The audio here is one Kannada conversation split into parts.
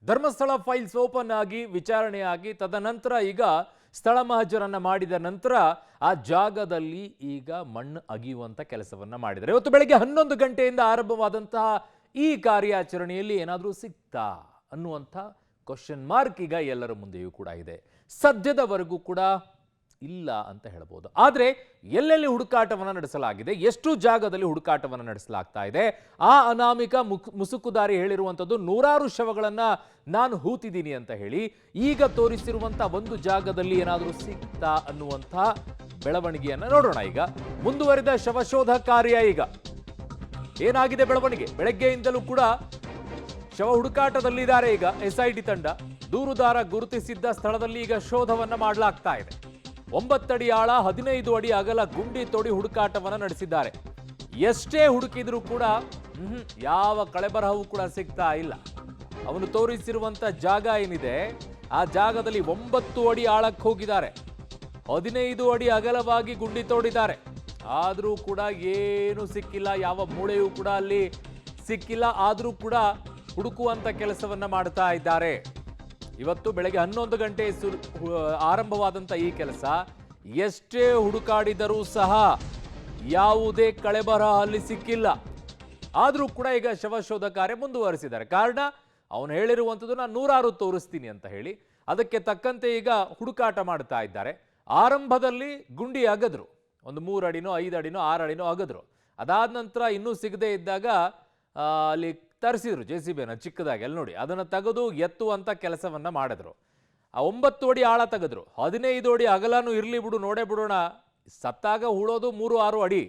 ಧರ್ಮಸ್ಥಳ ಫೈಲ್ಸ್ ಓಪನ್ ಆಗಿ ವಿಚಾರಣೆ ಆಗಿ ತದನಂತರ ಈಗ ಸ್ಥಳ ಮಹಜರನ್ನ ಮಾಡಿದ ನಂತರ ಆ ಜಾಗದಲ್ಲಿ ಈಗ ಮಣ್ಣು ಅಗಿಯುವಂತ ಕೆಲಸವನ್ನ ಮಾಡಿದ್ದಾರೆ. ಇವತ್ತು ಬೆಳಗ್ಗೆ 11 ಗಂಟೆಯಿಂದ ಆರಂಭವಾದಂತಹ ಈ ಕಾರ್ಯಾಚರಣೆಯಲ್ಲಿ ಏನಾದರೂ ಸಿಗ್ತಾ ಅನ್ನುವಂಥ ಕ್ವಶನ್ ಮಾರ್ಕ್ ಈಗ ಎಲ್ಲರ ಮುಂದೆಯೂ ಕೂಡ ಇದೆ. ಸದ್ಯದವರೆಗೂ ಕೂಡ ಇಲ್ಲ ಅಂತ ಹೇಳಬಹುದು. ಆದರೆ ಎಲ್ಲೆಲ್ಲಿ ಹುಡುಕಾಟವನ್ನು ನಡೆಸಲಾಗಿದೆ, ಎಷ್ಟು ಜಾಗದಲ್ಲಿ ಹುಡುಕಾಟವನ್ನು ನಡೆಸಲಾಗ್ತಾ ಇದೆ, ಆ ಅನಾಮಿಕ ಮುಸುಕುದಾರಿ ಹೇಳಿರುವಂಥದ್ದು ನೂರಾರು ಶವಗಳನ್ನ ನಾನು ಹೂತಿದ್ದೀನಿ ಅಂತ ಹೇಳಿ ಈಗ ತೋರಿಸಿರುವಂಥ ಒಂದು ಜಾಗದಲ್ಲಿ ಏನಾದರೂ ಸಿಗ್ತಾ ಅನ್ನುವಂಥ ಬೆಳವಣಿಗೆಯನ್ನು ನೋಡೋಣ. ಈಗ ಮುಂದುವರಿದ ಶವಶೋಧ ಕಾರ್ಯ ಈಗ ಏನಾಗಿದೆ ಬೆಳವಣಿಗೆ, ಬೆಳಗ್ಗೆಯಿಂದಲೂ ಕೂಡ ಶವ ಹುಡುಕಾಟದಲ್ಲಿದ್ದಾರೆ. ಈಗ SIT ತಂಡ ದೂರುದಾರ ಗುರುತಿಸಿದ್ದ ಸ್ಥಳದಲ್ಲಿ ಈಗ ಶೋಧವನ್ನ ಮಾಡಲಾಗ್ತಾ ಇದೆ. 9 ಅಡಿ ಆಳ 15 ಅಡಿ ಅಗಲ ಗುಂಡಿ ತೋಡಿ ಹುಡುಕಾಟವನ್ನ ನಡೆಸಿದ್ದಾರೆ. ಎಷ್ಟೇ ಹುಡುಕಿದ್ರೂ ಕೂಡ ಯಾವ ಕಳೆಬರಹವೂ ಕೂಡ ಸಿಗ್ತಾ ಇಲ್ಲ. ಅವನು ತೋರಿಸಿರುವಂತ ಜಾಗ ಏನಿದೆ ಆ ಜಾಗದಲ್ಲಿ 9 ಅಡಿ ಆಳಕ್ಕೆ ಹೋಗಿದ್ದಾರೆ, 15 ಅಡಿ ಅಗಲವಾಗಿ ಗುಂಡಿ ತೋಡಿದ್ದಾರೆ. ಆದರೂ ಕೂಡ ಏನು ಸಿಕ್ಕಿಲ್ಲ, ಯಾವ ಮೂಳೆಯೂ ಕೂಡ ಅಲ್ಲಿ ಸಿಕ್ಕಿಲ್ಲ. ಆದರೂ ಕೂಡ ಹುಡುಕುವಂತ ಕೆಲಸವನ್ನ ಮಾಡ್ತಾ ಇದ್ದಾರೆ. ಇವತ್ತು ಬೆಳಗ್ಗೆ 11 ಗಂಟೆ ಆರಂಭವಾದಂಥ ಈ ಕೆಲಸ ಎಷ್ಟೇ ಹುಡುಕಾಡಿದರೂ ಸಹ ಯಾವುದೇ ಕಳೆಬರಹ ಅಲ್ಲಿ ಸಿಕ್ಕಿಲ್ಲ. ಆದರೂ ಕೂಡ ಈಗ ಶವಶೋಧ ಕಾರ್ಯ ಮುಂದುವರಿಸಿದ್ದಾರೆ. ಕಾರಣ ಅವನು ಹೇಳಿರುವಂಥದ್ದು ನಾನು ನೂರಾರು ತೋರಿಸ್ತೀನಿ ಅಂತ ಹೇಳಿ ಅದಕ್ಕೆ ತಕ್ಕಂತೆ ಈಗ ಹುಡುಕಾಟ ಮಾಡ್ತಾ ಇದ್ದಾರೆ. ಆರಂಭದಲ್ಲಿ ಗುಂಡಿ ಅಗದ್ರು, ಒಂದು 3 ಅಡಿನೋ 5 ಅಡಿನೋ 6 ಅಡಿನೋ ಅಗದ್ರು. ಅದಾದ ನಂತರ ಇನ್ನೂ ಸಿಗದೆ ಇದ್ದಾಗ ಅಲ್ಲಿ ತರಿಸಿದ್ರು JCB ಚಿಕ್ಕದಾಗಿ, ಅಲ್ಲಿ ನೋಡಿ ಅದನ್ನು ತೆಗೆದು ಎತ್ತುವಂಥ ಕೆಲಸವನ್ನ ಮಾಡಿದ್ರು. ಆ 9 ಅಡಿ ಆಳ ತೆಗೆದ್ರು, 15 ಅಡಿ ಅಗಲನೂ ಇರಲಿ ಬಿಡು ನೋಡೇ ಬಿಡೋಣ, ಸತ್ತಾಗ ಹೂಳೋದು 3-6 ಅಡಿ,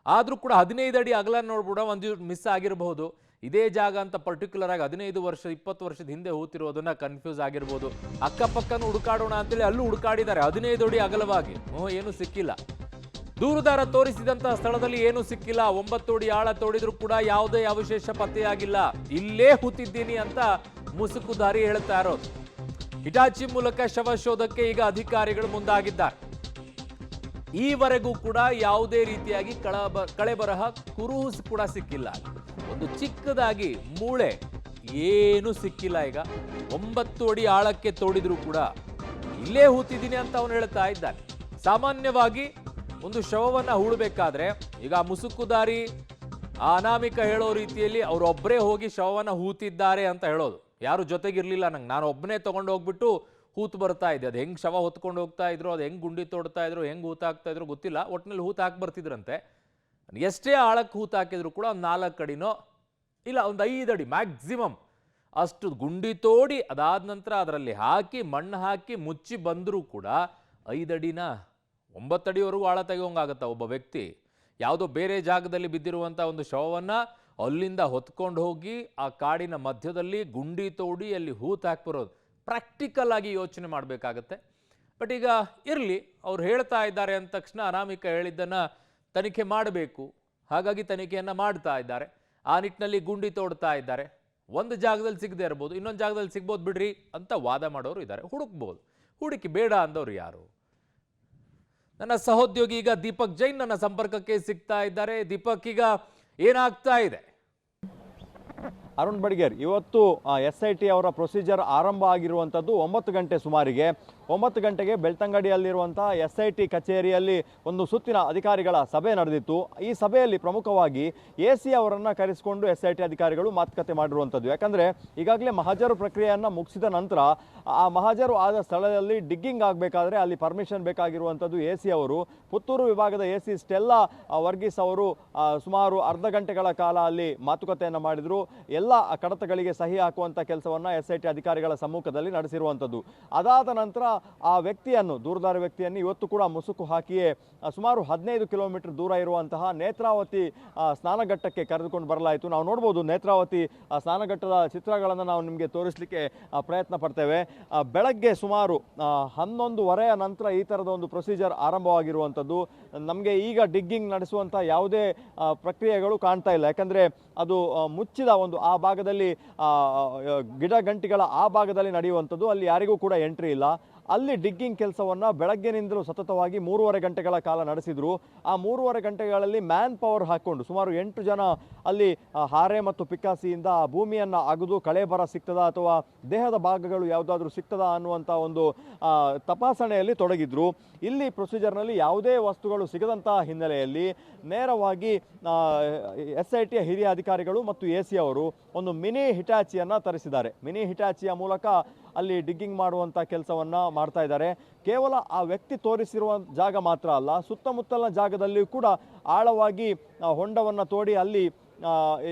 ಆದರೂ ಕೂಡ 15 ಅಡಿ ಅಗಲ ನೋಡ್ಬಿಡೋ ಒಂದು ಮಿಸ್ ಆಗಿರಬಹುದು. ಇದೇ ಜಾಗ ಅಂತ ಪರ್ಟಿಕ್ಯುಲರ್ ಆಗಿ 15 ವರ್ಷ 20 ವರ್ಷದ ಹಿಂದೆ ಹೂತಿರೋದನ್ನ ಕನ್ಫ್ಯೂಸ್ ಆಗಿರ್ಬೋದು. ಅಕ್ಕಪಕ್ಕನೂ ಹುಡುಕಾಡೋಣ ಅಂತೇಳಿ ಅಲ್ಲೂ ಹುಡುಕಾಡಿದ್ದಾರೆ 15 ಅಡಿ ಅಗಲವಾಗಿ, ಏನೂ ಸಿಕ್ಕಿಲ್ಲ. ದೂರುದಾರ ತೋರಿಸಿದಂತ ಸ್ಥಳದಲ್ಲಿ ಏನೂ ಸಿಕ್ಕಿಲ್ಲ. 9 ಅಡಿ ಆಳ ತೋಡಿದ್ರು ಕೂಡ ಯಾವುದೇ ಅವಶೇಷ ಪತ್ತೆಯಾಗಿಲ್ಲ. ಇಲ್ಲೇ ಹೂತಿದ್ದೀನಿ ಅಂತ ಮುಸುಕುದಾರಿ ಹೇಳ್ತಾ ಇರೋದು. ಹಿಟಾಚಿ ಮೂಲಕ ಶವಶೋಧಕ್ಕೆ ಈಗ ಅಧಿಕಾರಿಗಳು ಮುಂದಾಗಿದ್ದಾರೆ. ಈವರೆಗೂ ಕೂಡ ಯಾವುದೇ ರೀತಿಯಾಗಿ ಕಳೆಬರಹ ಕುರುಹು ಕೂಡ ಸಿಕ್ಕಿಲ್ಲ. ಒಂದು ಚಿಕ್ಕದಾಗಿ ಮೂಳೆ ಏನು ಸಿಕ್ಕಿಲ್ಲ. ಈಗ 9 ಅಡಿ ಆಳಕ್ಕೆ ತೋಡಿದ್ರು ಕೂಡ ಇಲ್ಲೇ ಹೂತಿದ್ದೀನಿ ಅಂತ ಅವನು ಹೇಳ್ತಾ ಇದ್ದಾನೆ. ಸಾಮಾನ್ಯವಾಗಿ ಒಂದು ಶವವನ್ನ ಹೂಳಬೇಕಾದ್ರೆ ಈಗ ಮುಸುಕುದಾರಿ ಅನಾಮಿಕ ಹೇಳೋ ರೀತಿಯಲ್ಲಿ ಅವರೊಬ್ಬರೇ ಹೋಗಿ ಶವವನ್ನ ಹೂತಿದ್ದಾರೆ ಅಂತ ಹೇಳೋದು. ಯಾರು ಜೊತೆಗಿರ್ಲಿಲ್ಲ, ನಾನು ಒಬ್ಬನೇ ತಗೊಂಡು ಹೋಗ್ಬಿಟ್ಟು ಹೂತು ಬರ್ತಾ ಇದ್ದೆ. ಅದು ಹೆಂಗ್ ಶವ ಹೊತ್ಕೊಂಡು ಹೋಗ್ತಾ ಇದ್ರು, ಅದು ಹೆಂಗ್ ಗುಂಡಿ ತೋಡ್ತಾ ಇದ್ರು, ಹೆಂಗ್ ಹೂತಾಕ್ತಾ ಇದ್ರು ಗೊತ್ತಿಲ್ಲ, ಒಟ್ಟಿನಲ್ಲಿ ಹೂತು ಹಾಕಿ ಬರ್ತಿದ್ರಂತೆ. ಎಷ್ಟೇ ಆಳಕ್ಕೆ ಹೂತು ಹಾಕಿದ್ರು ಕೂಡ ಒಂದು 4 ಅಡಿನೋ ಇಲ್ಲ ಒಂದು 5 ಅಡಿ ಮ್ಯಾಕ್ಸಿಮಮ್ ಅಷ್ಟು ಗುಂಡಿ ತೋಡಿ ಅದಾದ ನಂತರ ಅದರಲ್ಲಿ ಹಾಕಿ ಮಣ್ಣು ಹಾಕಿ ಮುಚ್ಚಿ ಬಂದರೂ ಕೂಡ 5 ಅಡಿನ 9 ಅಡಿವರೆಗೂ ಆಳ ತೆಗೆಯೋಂಗಾಗತ್ತ. ಒಬ್ಬ ವ್ಯಕ್ತಿ ಯಾವುದೋ ಬೇರೆ ಜಾಗದಲ್ಲಿ ಬಿದ್ದಿರುವಂಥ ಒಂದು ಶವವನ್ನು ಅಲ್ಲಿಂದ ಹೊತ್ಕೊಂಡು ಹೋಗಿ ಆ ಕಾಡಿನ ಮಧ್ಯದಲ್ಲಿ ಗುಂಡಿ ತೋಡಿ ಅಲ್ಲಿ ಹೂತು ಹಾಕ್ಬರೋದು ಪ್ರಾಕ್ಟಿಕಲ್ ಆಗಿ ಯೋಚನೆ ಮಾಡಬೇಕಾಗತ್ತೆ. ಬಟ್ ಈಗ ಇರಲಿ, ಅವ್ರು ಹೇಳ್ತಾ ಇದ್ದಾರೆ ಅಂದ ತಕ್ಷಣ ಅನಾಮಿಕ ಹೇಳಿದ್ದನ್ನು ತನಿಖೆ ಮಾಡಬೇಕು, ಹಾಗಾಗಿ ತನಿಖೆಯನ್ನು ಮಾಡ್ತಾ ಇದ್ದಾರೆ. ಆ ನಿಟ್ಟಿನಲ್ಲಿ ಗುಂಡಿ ತೋಡ್ತಾ ಇದ್ದಾರೆ. ಒಂದು ಜಾಗದಲ್ಲಿ ಸಿಗದೆ ಇರ್ಬೋದು, ಇನ್ನೊಂದು ಜಾಗದಲ್ಲಿ ಸಿಗ್ಬೋದು ಬಿಡ್ರಿ ಅಂತ ವಾದ ಮಾಡೋರು ಇದ್ದಾರೆ. ಹುಡುಕ್ಬೋದು, ಹುಡುಕಿ ಬೇಡ ಅಂದವ್ರು ಯಾರು? ನನ್ನ ಸಹೋದ್ಯೋಗಿ ಈಗ ದೀಪಕ್ ಜೈನ್ ನನ್ನ ಸಂಪರ್ಕಕ್ಕೆ ಸಿಗ್ತಾ ಇದ್ದಾರೆ. ದೀಪಕ್, ಈಗ ಏನಾಗ್ತಾ ಇದೆ? ಅರುಣ್ ಬಡಿಗೇರ್, ಇವತ್ತು SIT ಅವರ ಪ್ರೊಸೀಜರ್ ಆರಂಭ ಆಗಿರುವಂಥದ್ದು 9 ಗಂಟೆ ಸುಮಾರಿಗೆ. 9 ಗಂಟೆಗೆ ಬೆಳ್ತಂಗಡಿಯಲ್ಲಿರುವಂಥ SIT ಕಚೇರಿಯಲ್ಲಿ ಒಂದು ಸುತ್ತಿನ ಅಧಿಕಾರಿಗಳ ಸಭೆ ನಡೆದಿತ್ತು. ಈ ಸಭೆಯಲ್ಲಿ ಪ್ರಮುಖವಾಗಿ AC ಅವರನ್ನು ಕರೆಸಿಕೊಂಡು SIT ಅಧಿಕಾರಿಗಳು ಮಾತುಕತೆ ಮಾಡಿರುವಂಥದ್ದು. ಯಾಕಂದರೆ ಈಗಾಗಲೇ ಮಹಜರು ಪ್ರಕ್ರಿಯೆಯನ್ನು ಮುಗಿಸಿದ ನಂತರ ಆ ಮಹಜರು ಆದ ಸ್ಥಳದಲ್ಲಿ ಡಿಗ್ಗಿಂಗ್ ಆಗಬೇಕಾದ್ರೆ ಅಲ್ಲಿ ಪರ್ಮಿಷನ್ ಬೇಕಾಗಿರುವಂಥದ್ದು AC ಅವರು. ಪುತ್ತೂರು ವಿಭಾಗದ AC ಸ್ಟೆಲ್ಲಾ ವರ್ಗೀಸ್ ಅವರು ಸುಮಾರು ಅರ್ಧ ಗಂಟೆಗಳ ಕಾಲ ಅಲ್ಲಿ ಮಾತುಕತೆಯನ್ನು ಮಾಡಿದರು. ಎಲ್ಲ ಕಡತಗಳಿಗೆ ಸಹಿ ಹಾಕುವಂಥ ಕೆಲಸವನ್ನು SIT ಅಧಿಕಾರಿಗಳ ಸಮ್ಮುಖದಲ್ಲಿ ನಡೆಸಿರುವಂಥದ್ದು. ಅದಾದ ನಂತರ ಆ ವ್ಯಕ್ತಿಯನ್ನು, ದೂರದಾರ ವ್ಯಕ್ತಿಯನ್ನು ಇವತ್ತು ಕೂಡ ಮುಸುಕು ಹಾಕಿಯೇ ಸುಮಾರು 15 ಕಿಲೋಮೀಟರ್ ದೂರ ಇರುವಂತಹ ನೇತ್ರಾವತಿ ಸ್ನಾನಘಟ್ಟಕ್ಕೆ ಕರೆದುಕೊಂಡು ಬರಲಾಯಿತು. ನಾವು ನೋಡ್ಬೋದು ನೇತ್ರಾವತಿ ಸ್ನಾನಘಟ್ಟದ ಚಿತ್ರಗಳನ್ನು ನಾವು ನಿಮಗೆ ತೋರಿಸಲಿಕ್ಕೆ ಪ್ರಯತ್ನ ಪಡ್ತೇವೆ. ಬೆಳಗ್ಗೆ ಸುಮಾರು 11:30 ನಂತರ ಈ ಥರದ ಒಂದು ಪ್ರೊಸೀಜರ್ ಆರಂಭವಾಗಿರುವಂಥದ್ದು. ನಮಗೆ ಈಗ ಡಿಗ್ಗಿಂಗ್ ನಡೆಸುವಂಥ ಯಾವುದೇ ಪ್ರಕ್ರಿಯೆಗಳು ಕಾಣ್ತಾ ಇಲ್ಲ. ಯಾಕಂದರೆ ಅದು ಮುಚ್ಚಿದ ಒಂದು ಆ ಭಾಗದಲ್ಲಿ ಗಿಡ ಗಂಟಿಗಳ ಆ ಭಾಗದಲ್ಲಿ ನಡೆಯುವಂಥದ್ದು, ಅಲ್ಲಿ ಯಾರಿಗೂ ಕೂಡ ಎಂಟ್ರಿ ಇಲ್ಲ. ಅಲ್ಲಿ ಡಿಗ್ಗಿಂಗ್ ಕೆಲಸವನ್ನು ಬೆಳಗ್ಗೆನಿಂದಲೂ ಸತತವಾಗಿ 3.5 ಗಂಟೆಗಳ ಕಾಲ ನಡೆಸಿದ್ರು. ಆ 3.5 ಗಂಟೆಗಳಲ್ಲಿ ಮ್ಯಾನ್ ಪವರ್ ಹಾಕ್ಕೊಂಡು ಸುಮಾರು 8 ಜನ ಅಲ್ಲಿ ಹಾರೆ ಮತ್ತು ಪಿಕ್ಕಾಸಿಯಿಂದ ಆ ಭೂಮಿಯನ್ನು ಅಗೆದು ಕಳೆ ಬರ ಸಿಗ್ತದಾ ಅಥವಾ ದೇಹದ ಭಾಗಗಳು ಯಾವುದಾದ್ರೂ ಸಿಗ್ತದಾ ಅನ್ನುವಂಥ ಒಂದು ತಪಾಸಣೆಯಲ್ಲಿ ತೊಡಗಿದ್ರು. ಇಲ್ಲಿ ಪ್ರೊಸೀಜರ್ನಲ್ಲಿ ಯಾವುದೇ ವಸ್ತುಗಳು ಸಿಗದಂತಹ ಹಿನ್ನೆಲೆಯಲ್ಲಿ ನೇರವಾಗಿ SIT ಹಿರಿಯ ಅಧಿಕಾರಿಗಳು ಮತ್ತು AC ಅವರು ಒಂದು ಮಿನಿ ಹಿಟಾಚಿಯನ್ನು ತರಿಸಿದ್ದಾರೆ. ಮಿನಿ ಹಿಟಾಚಿಯ ಮೂಲಕ ಅಲ್ಲಿ ಡಿಗ್ಗಿಂಗ್ ಮಾಡುವಂಥ ಕೆಲಸವನ್ನು ಮಾಡ್ತಾ ಇದ್ದಾರೆ. ಕೇವಲ ಆ ವ್ಯಕ್ತಿ ತೋರಿಸಿರುವ ಜಾಗ ಮಾತ್ರ ಅಲ್ಲ, ಸುತ್ತಮುತ್ತಲಿನ ಜಾಗದಲ್ಲಿಯೂ ಕೂಡ ಆಳವಾಗಿ ಹೊಂಡವನ್ನು ತೋಡಿ ಅಲ್ಲಿ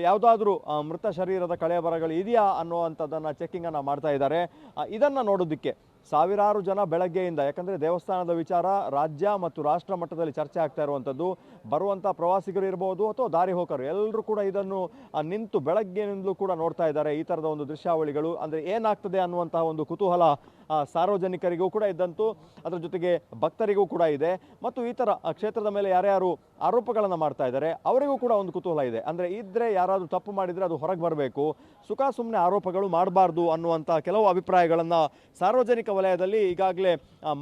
ಯಾವುದಾದ್ರೂ ಮೃತ ಶರೀರದ ಕಳೆಬರಗಳು ಇದೆಯಾ ಅನ್ನುವಂಥದ್ದನ್ನು ಚೆಕ್ಕಿಂಗನ್ನು ಮಾಡ್ತಾ ಇದ್ದಾರೆ. ಇದನ್ನು ನೋಡೋದಕ್ಕೆ ಸಾವಿರಾರು ಜನ ಬೆಳಗ್ಗೆಯಿಂದ, ಯಾಕಂದರೆ ದೇವಸ್ಥಾನದ ವಿಚಾರ ರಾಜ್ಯ ಮತ್ತು ರಾಷ್ಟ್ರ ಮಟ್ಟದಲ್ಲಿ ಚರ್ಚೆ ಆಗ್ತಾ ಇರುವಂಥದ್ದು, ಬರುವಂಥ ಪ್ರವಾಸಿಗರು ಇರ್ಬೋದು ಅಥವಾ ದಾರಿ ಹೋಕರು ಎಲ್ಲರೂ ಕೂಡ ಇದನ್ನು ನಿಂತು ಬೆಳಗ್ಗೆಯಿಂದಲೂ ಕೂಡ ನೋಡ್ತಾ ಇದ್ದಾರೆ. ಈ ಥರದ ಒಂದು ದೃಶ್ಯಾವಳಿಗಳು ಅಂದರೆ ಏನಾಗ್ತದೆ ಅನ್ನುವಂತಹ ಒಂದು ಕುತೂಹಲ ಸಾರ್ವಜನಿಕರಿಗೂ ಕೂಡ ಇದ್ದಂತು, ಅದರ ಜೊತೆಗೆ ಭಕ್ತರಿಗೂ ಕೂಡ ಇದೆ. ಮತ್ತು ಈ ಥರ ಕ್ಷೇತ್ರದ ಮೇಲೆ ಯಾರ್ಯಾರು ಆರೋಪಗಳನ್ನು ಮಾಡ್ತಾ ಇದ್ದಾರೆ ಅವರಿಗೂ ಕೂಡ ಒಂದು ಕುತೂಹಲ ಇದೆ. ಅಂದರೆ ಇದ್ದರೆ ಯಾರಾದರೂ ತಪ್ಪು ಮಾಡಿದರೆ ಅದು ಹೊರಗೆ ಬರಬೇಕು, ಸುಖ ಸುಮ್ಮನೆ ಆರೋಪಗಳು ಮಾಡಬಾರ್ದು ಅನ್ನುವಂಥ ಕೆಲವು ಅಭಿಪ್ರಾಯಗಳನ್ನು ಸಾರ್ವಜನಿಕ ವಲಯದಲ್ಲಿ ಈಗಾಗಲೇ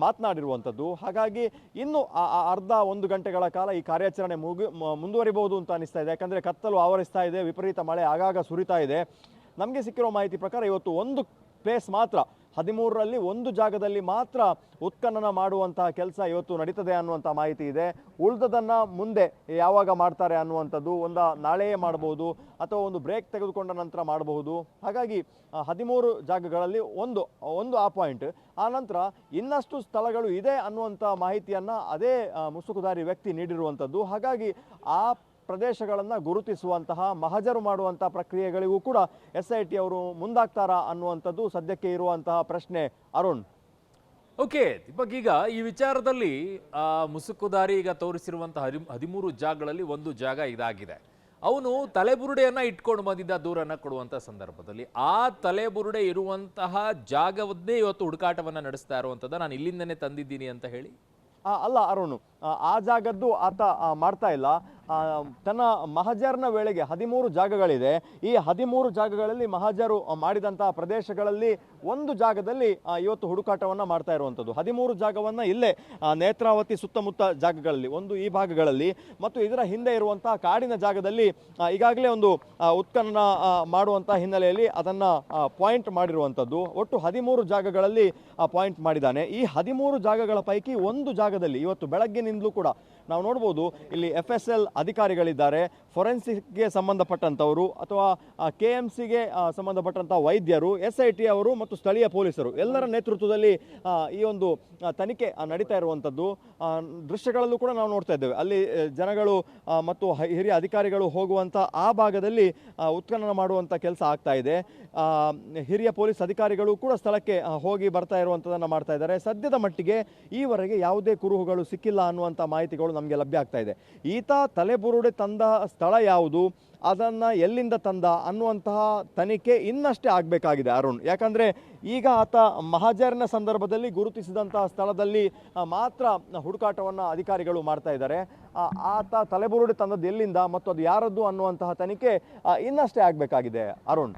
ಮಾತನಾಡಿರುವಂಥದ್ದು. ಹಾಗಾಗಿ ಇನ್ನು ಅರ್ಧ 1 ಗಂಟೆಗಳ ಕಾಲ ಈ ಕಾರ್ಯಾಚರಣೆ ಮುಂದುವರಿಬಹುದು ಅಂತ ಅನಿಸ್ತಾ ಇದೆ. ಯಾಕಂದರೆ ಕತ್ತಲು ಆವರಿಸ್ತಾ ಇದೆ, ವಿಪರೀತ ಮಳೆ ಆಗಾಗ ಸುರಿತಾ ಇದೆ. ನಮಗೆ ಸಿಕ್ಕಿರೋ ಮಾಹಿತಿ ಪ್ರಕಾರ ಇವತ್ತು ಒಂದು ಪ್ಲೇಸ್ ಮಾತ್ರ 13ರಲ್ಲಿ ಒಂದು ಜಾಗದಲ್ಲಿ ಮಾತ್ರ ಉತ್ಖನನ ಮಾಡುವಂತಹ ಕೆಲಸ ಇವತ್ತು ನಡೀತದೆ ಅನ್ನುವಂಥ ಮಾಹಿತಿ ಇದೆ. ಉಳಿದದನ್ನು ಮುಂದೆ ಯಾವಾಗ ಮಾಡ್ತಾರೆ ಅನ್ನುವಂಥದ್ದು ನಾಳೆಯೇ ಮಾಡಬಹುದು ಅಥವಾ ಒಂದು ಬ್ರೇಕ್ ತೆಗೆದುಕೊಂಡ ನಂತರ ಮಾಡಬಹುದು. ಹಾಗಾಗಿ 13 ಜಾಗಗಳಲ್ಲಿ ಒಂದು ಆ ಪಾಯಿಂಟ್. ಆ ನಂತರ ಇನ್ನಷ್ಟು ಸ್ಥಳಗಳು ಇದೆ ಅನ್ನುವಂಥ ಮಾಹಿತಿಯನ್ನು ಅದೇ ಮುಸುಕುದಾರಿ ವ್ಯಕ್ತಿ ನೀಡಿರುವಂಥದ್ದು. ಹಾಗಾಗಿ ಆ ಪ್ರದೇಶಗಳನ್ನು ಗುರುತಿಸುವಂತಹ ಮಹಜರು ಮಾಡುವಂಥ ಪ್ರಕ್ರಿಯೆಗಳಿಗೂ ಕೂಡ SIT ಅವರು ಮುಂದಾಗ್ತಾರಾ ಅನ್ನುವಂಥದ್ದು ಸದ್ಯಕ್ಕೆ ಇರುವಂತಹ ಪ್ರಶ್ನೆ. ಅರುಣ್. ಓಕೆ ದೀಪಕ್, ಈಗ ಈ ವಿಚಾರದಲ್ಲಿ ಮುಸುಕುದಾರಿ ಈಗ ತೋರಿಸಿರುವಂತಹ 13 ಜಾಗಗಳಲ್ಲಿ ಒಂದು ಜಾಗ ಇದಾಗಿದೆ. ಅವನು ತಲೆಬುರುಡೆಯನ್ನ ಇಟ್ಕೊಂಡು ಬಂದಿದ್ದ ದೂರನ್ನ ಕೊಡುವಂತ ಸಂದರ್ಭದಲ್ಲಿ ಆ ತಲೆಬುರುಡೆ ಇರುವಂತಹ ಜಾಗವನ್ನೇ ಇವತ್ತು ಹುಡುಕಾಟವನ್ನ ನಡೆಸ್ತಾ ಇರುವಂತದ್ದು ನಾನು ಇಲ್ಲಿಂದನೇ ತಂದಿದ್ದೀನಿ ಅಂತ ಹೇಳಿ ಅಲ್ಲ ಅರುಣ್, ಆ ಜಾಗದ್ದು ಆತ ಮಾಡ್ತಾ ಇಲ್ಲ. ತನ್ನ ಮಹಜರ್ನ ವೇಳೆಗೆ 13 ಜಾಗಗಳಿದೆ. ಈ 13 ಜಾಗಗಳಲ್ಲಿ ಮಹಜರು ಮಾಡಿದಂತಹ ಪ್ರದೇಶಗಳಲ್ಲಿ ಒಂದು ಜಾಗದಲ್ಲಿ ಇವತ್ತು ಹುಡುಕಾಟವನ್ನು ಮಾಡ್ತಾ ಇರುವಂಥದ್ದು. 13 ಜಾಗವನ್ನು ಇಲ್ಲೇ ನೇತ್ರಾವತಿ ಸುತ್ತಮುತ್ತ ಜಾಗಗಳಲ್ಲಿ, ಒಂದು ಈ ಭಾಗಗಳಲ್ಲಿ ಮತ್ತು ಇದರ ಹಿಂದೆ ಇರುವಂತಹ ಕಾಡಿನ ಜಾಗದಲ್ಲಿ ಈಗಾಗಲೇ ಒಂದು ಉತ್ಖನನ ಮಾಡುವಂಥ ಹಿನ್ನೆಲೆಯಲ್ಲಿ ಅದನ್ನು ಪಾಯಿಂಟ್ ಮಾಡಿರುವಂಥದ್ದು. ಒಟ್ಟು 13 ಜಾಗಗಳಲ್ಲಿ ಪಾಯಿಂಟ್ ಮಾಡಿದ್ದಾನೆ. ಈ 13 ಜಾಗಗಳ ಪೈಕಿ ಒಂದು ಜಾಗದಲ್ಲಿ ಇವತ್ತು ಬೆಳಗ್ಗಿನಿಂದಲೂ ಕೂಡ ನಾವು ನೋಡ್ಬೋದು ಇಲ್ಲಿ FSL ಅಧಿಕಾರಿಗಳಿದ್ದಾರೆ, ಫೊರೆನ್ಸಿಕ್ಗೆ ಸಂಬಂಧಪಟ್ಟಂಥವರು ಅಥವಾ KMCಗೆ ಸಂಬಂಧಪಟ್ಟಂಥ ವೈದ್ಯರು, SIT ಅವರು ಮತ್ತು ಸ್ಥಳೀಯ ಪೊಲೀಸರು ಎಲ್ಲರ ನೇತೃತ್ವದಲ್ಲಿ ಈ ಒಂದು ತನಿಖೆ ನಡೀತಾ ಇರುವಂಥದ್ದು. ದೃಶ್ಯಗಳಲ್ಲೂ ಕೂಡ ನಾವು ನೋಡ್ತಾ ಇದ್ದೇವೆ. ಅಲ್ಲಿ ಜನಗಳು ಮತ್ತು ಹಿರಿಯ ಅಧಿಕಾರಿಗಳು ಹೋಗುವಂಥ ಆ ಭಾಗದಲ್ಲಿ ಉತ್ಖನನ ಮಾಡುವಂಥ ಕೆಲಸ ಆಗ್ತಾ ಇದೆ. ಹಿರಿಯ ಪೊಲೀಸ್ ಅಧಿಕಾರಿಗಳು ಕೂಡ ಸ್ಥಳಕ್ಕೆ ಹೋಗಿ ಬರ್ತಾ ಇರುವಂಥದ್ದನ್ನು ಮಾಡ್ತಾ ಇದ್ದಾರೆ. ಸದ್ಯದ ಮಟ್ಟಿಗೆ ಈವರೆಗೆ ಯಾವುದೇ ಕುರುಹುಗಳು ಸಿಕ್ಕಿಲ್ಲ ಅನ್ನುವಂಥ ಮಾಹಿತಿಗಳು ನಮಗೆ ಲಭ್ಯ ಆಗ್ತಾ ಇದೆ. ಈತ ತಲೆಬುರುಡೆ ತಂದ ಸ್ಥಳ ಯಾವುದು, ಅದನ್ನು ಎಲ್ಲಿಂದ ತಂದ ಅನ್ನುವಂತಹ ತನಿಖೆ ಇನ್ನಷ್ಟೇ ಆಗಬೇಕಾಗಿದೆ ಅರುಣ್. ಯಾಕಂದರೆ ಈಗ ಆತ ಮಹಜರ್ನ ಸಂದರ್ಭದಲ್ಲಿ ಗುರುತಿಸಿದಂತಹ ಸ್ಥಳದಲ್ಲಿ ಮಾತ್ರ ಹುಡುಕಾಟವನ್ನು ಅಧಿಕಾರಿಗಳು ಮಾಡ್ತಾ ಇದ್ದಾರೆ. ಆತ ತಲೆಬುರುಡೆ ತಂದದ್ದು ಎಲ್ಲಿಂದ ಮತ್ತು ಅದು ಯಾರದ್ದು ಅನ್ನುವಂತಹ ತನಿಖೆ ಇನ್ನಷ್ಟೇ ಆಗಬೇಕಾಗಿದೆ ಅರುಣ್.